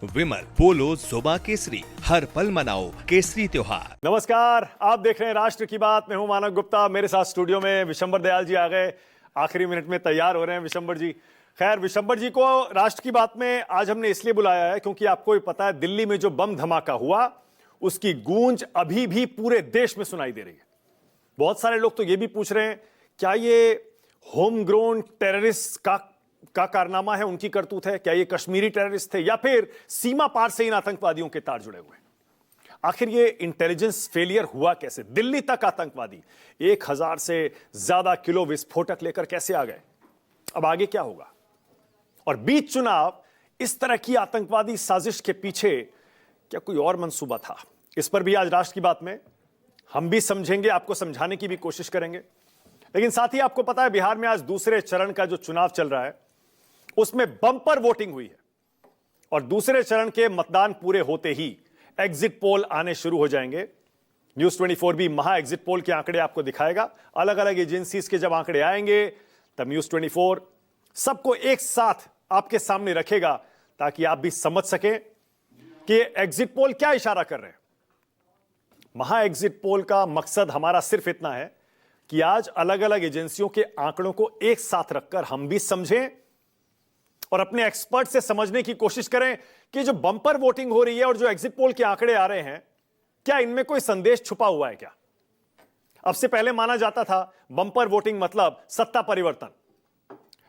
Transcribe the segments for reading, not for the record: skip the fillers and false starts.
विमल पोलो जोबा केसरी, हर पल मनाओ केसरी त्योहार। नमस्कार, आप देख रहे हैं राष्ट्र की बात। मैं हूं मानव गुप्ता। मेरे साथ स्टूडियो में विशंबर दयाल जी आ गए, आखिरी मिनट में तैयार हो रहे हैं विशंबर जी। खैर, विशंबर जी को राष्ट्र की बात में आज हमने इसलिए बुलाया है क्योंकि आपको भी पता है दिल्ली में जो बम धमाका हुआ उसकी गूंज अभी भी पूरे देश में सुनाई दे रही है। बहुत सारे लोग तो ये भी पूछ रहे हैं क्या ये होम ग्रोन टेररिस्ट का कारनामा है, उनकी करतूत है, क्या ये कश्मीरी टेररिस्ट थे या फिर सीमा पार से इन आतंकवादियों के तार जुड़े हुए हैं। आखिर ये इंटेलिजेंस फेलियर हुआ कैसे? दिल्ली तक आतंकवादी 1000 से ज्यादा किलो विस्फोटक लेकर कैसे आ गए? अब आगे क्या होगा? और बीच चुनाव इस तरह की आतंकवादी साजिश के पीछे क्या कोई और मंसूबा था? इस पर भी आज राष्ट्र की बात में हम भी समझेंगे, आपको समझाने की भी कोशिश करेंगे। लेकिन साथ ही आपको पता है बिहार में आज दूसरे चरण का जो चुनाव चल रहा है उसमें बम्पर वोटिंग हुई है और दूसरे चरण के मतदान पूरे होते ही एग्जिट पोल आने शुरू हो जाएंगे। न्यूज़ 24 भी महा एग्जिट पोल के आंकड़े आपको दिखाएगा। अलग अलग एजेंसीज के जब आंकड़े आएंगे तब न्यूज़ 24 सबको एक साथ आपके सामने रखेगा ताकि आप भी समझ सकें कि एग्जिट पोल क्या इशारा कर रहे हैं। महा एग्जिट पोल का मकसद हमारा सिर्फ इतना है कि आज अलग अलग एजेंसियों के आंकड़ों को एक साथ रखकर हम भी समझें और अपने एक्सपर्ट से समझने की कोशिश करें कि जो बम्पर वोटिंग हो रही है और जो एग्जिट पोल के आंकड़े आ रहे हैं, क्या इनमें कोई संदेश छुपा हुआ है क्या? अब से पहले माना जाता था बम्पर वोटिंग मतलब सत्ता परिवर्तन।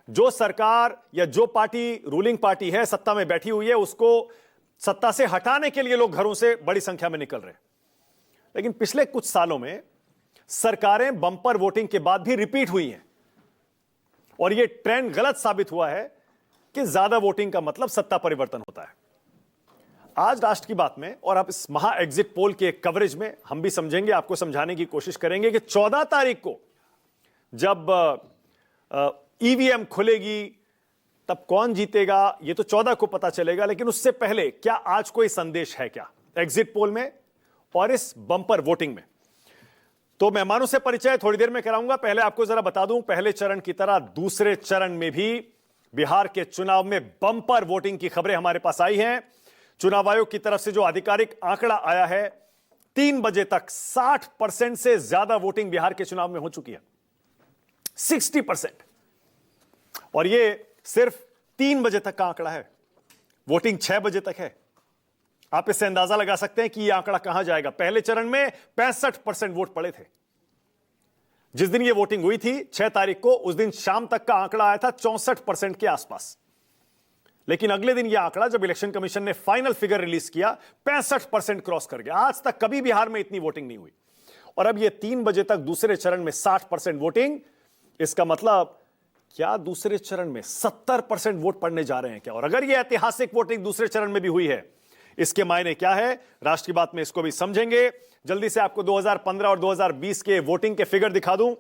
जो सरकार या जो पार्टी रूलिंग पार्टी है, सत्ता में बैठी हुई है, उसको सत्ता से हटाने के लिए लोग घरों से बड़ी संख्या में निकल रहे हैं। लेकिन पिछले कुछ सालों में सरकारें बम्पर वोटिंग के बाद भी रिपीट हुई हैं और यह ट्रेंड गलत साबित हुआ है कि ज्यादा वोटिंग का मतलब सत्ता परिवर्तन होता है। आज राष्ट्र की बात में और आप इस महा एग्जिट पोल के कवरेज में हम भी समझेंगे, आपको समझाने की कोशिश करेंगे कि 14 तारीख को जब ईवीएम खुलेगी तब कौन जीतेगा ये तो 14 को पता चलेगा। लेकिन उससे पहले क्या आज कोई संदेश है क्या एग्जिट पोल में और इस बम्पर वोटिंग में? तो मेहमानों से परिचय थोड़ी देर में कराऊंगा। पहले आपको जरा बता दूं, पहले चरण की तरह दूसरे चरण में भी बिहार के चुनाव में बम्पर वोटिंग की खबरें हमारे पास आई हैं। चुनाव आयोग की तरफ से जो आधिकारिक आंकड़ा आया है, 3 बजे तक 60% से ज्यादा वोटिंग बिहार के चुनाव में हो चुकी है, 60%। और ये सिर्फ 3 बजे तक का आंकड़ा है, वोटिंग 6 बजे तक है। आप इससे अंदाजा लगा सकते हैं कि यह आंकड़ा कहां जाएगा। पहले चरण में 65% वोट पड़े थे। जिस दिन यह वोटिंग हुई थी 6 तारीख को, उस दिन शाम तक का आंकड़ा आया था 64% के आसपास। लेकिन अगले दिन यह आंकड़ा जब इलेक्शन कमीशन ने फाइनल फिगर रिलीज किया 65% क्रॉस कर गया। आज तक कभी बिहार में इतनी वोटिंग नहीं हुई और अब यह 3 बजे तक दूसरे चरण में 60% वोटिंग। इसका मतलब क्या दूसरे चरण में 70% वोट पड़ने जा रहे हैं क्या? और अगर यह ऐतिहासिक वोटिंग दूसरे चरण में भी हुई है, इसके मायने क्या है? राष्ट्र की बात में इसको भी समझेंगे। जल्दी से आपको 2015 और 2020 के वोटिंग के फिगर दिखा दूं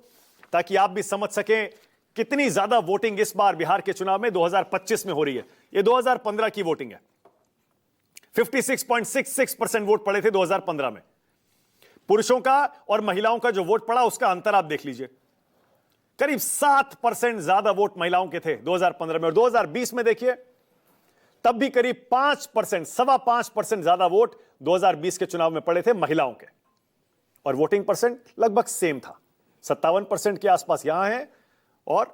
ताकि आप भी समझ सकें कितनी ज्यादा वोटिंग इस बार बिहार के चुनाव में 2025 में हो रही है। यह 2015 की वोटिंग है। 56.66% वोट पड़े थे 2015 में। पुरुषों का और महिलाओं का जो वोट पड़ा उसका अंतर आप देख लीजिए, करीब 7% ज्यादा वोट महिलाओं के थे 2015 में। और 2020 में देखिए तब भी करीब 5%, 5.25% ज्यादा वोट 2020 के चुनाव में पड़े थे महिलाओं के। और वोटिंग परसेंट लगभग सेम था, 57% के आसपास यहां है और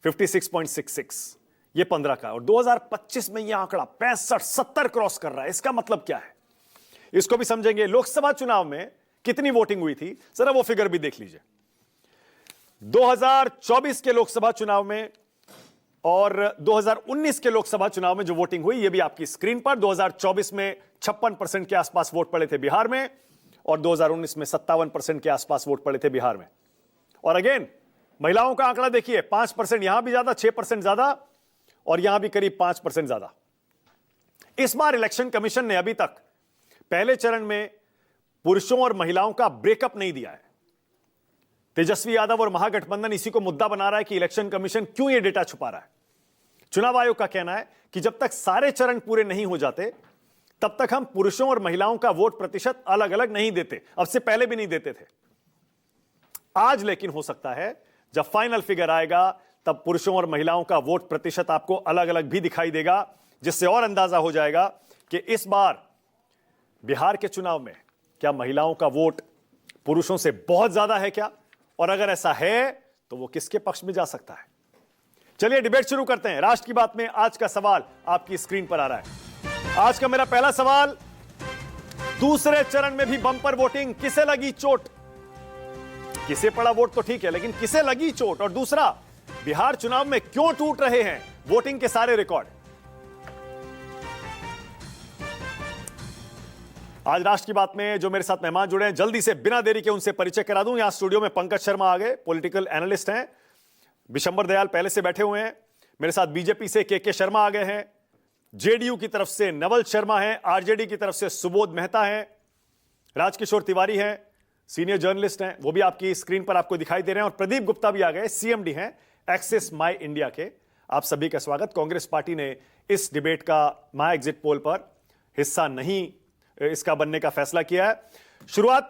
56.66 ये 15 का। और 2025 में यह आंकड़ा 65-70 क्रॉस कर रहा है। इसका मतलब क्या है इसको भी समझेंगे। लोकसभा चुनाव में कितनी वोटिंग हुई थी जरा वो फिगर भी देख लीजिए। 2024 के लोकसभा चुनाव में और 2019 के लोकसभा चुनाव में जो वोटिंग हुई ये भी आपकी स्क्रीन पर। 2024 में 56% के आसपास वोट पड़े थे बिहार में और 2019 में 57% के आसपास वोट पड़े थे बिहार में। और अगेन महिलाओं का आंकड़ा देखिए, 5% यहां भी ज्यादा, 6% ज्यादा और यहां भी करीब 5% ज्यादा। इस बार इलेक्शन कमीशन ने अभी तक पहले चरण में पुरुषों और महिलाओं का ब्रेकअप नहीं दिया है। तेजस्वी यादव और महागठबंधन इसी को मुद्दा बना रहा है कि इलेक्शन कमीशन क्यों यह डेटा छुपा रहा है। चुनाव आयोग का कहना है कि जब तक सारे चरण पूरे नहीं हो जाते तब तक हम पुरुषों और महिलाओं का वोट प्रतिशत अलग अलग नहीं देते। अब से पहले भी नहीं देते थे। आज लेकिन हो सकता है जब फाइनल फिगर आएगा तब पुरुषों और महिलाओं का वोट प्रतिशत आपको अलग अलग भी दिखाई देगा, जिससे और अंदाजा हो जाएगा कि इस बार बिहार के चुनाव में क्या महिलाओं का वोट पुरुषों से बहुत ज्यादा है क्या, और अगर ऐसा है तो वो किसके पक्ष में जा सकता है। चलिए डिबेट शुरू करते हैं। राष्ट्र की बात में आज का सवाल आपकी स्क्रीन पर आ रहा है। आज का मेरा पहला सवाल, दूसरे चरण में भी बम्पर वोटिंग, किसे लगी चोट? किसे पड़ा वोट तो ठीक है, लेकिन किसे लगी चोट? और दूसरा, बिहार चुनाव में क्यों टूट रहे हैं वोटिंग के सारे रिकॉर्ड? आज राष्ट्र की बात में जो मेरे साथ मेहमान जुड़े हैं, जल्दी से बिना देरी के उनसे परिचय करा दूं। यहां स्टूडियो में पंकज शर्मा आ गए, पॉलिटिकल एनालिस्ट हैं। विशंबर दयाल पहले से बैठे हुए हैं। मेरे साथ बीजेपी से के शर्मा आ गए हैं, जेडीयू की तरफ से नवल शर्मा हैं, आरजेडी की तरफ से सुबोध मेहता हैं, राजकिशोर तिवारी हैं, सीनियर जर्नलिस्ट हैं, वो भी आपकी स्क्रीन पर आपको दिखाई दे रहे हैं, और प्रदीप गुप्ता भी आ गए, सीएमडी हैं एक्सेस माई इंडिया के। आप सभी का स्वागत। कांग्रेस पार्टी ने इस डिबेट का माई एग्जिट पोल पर हिस्सा नहीं इसका बनने का फैसला किया है। शुरुआत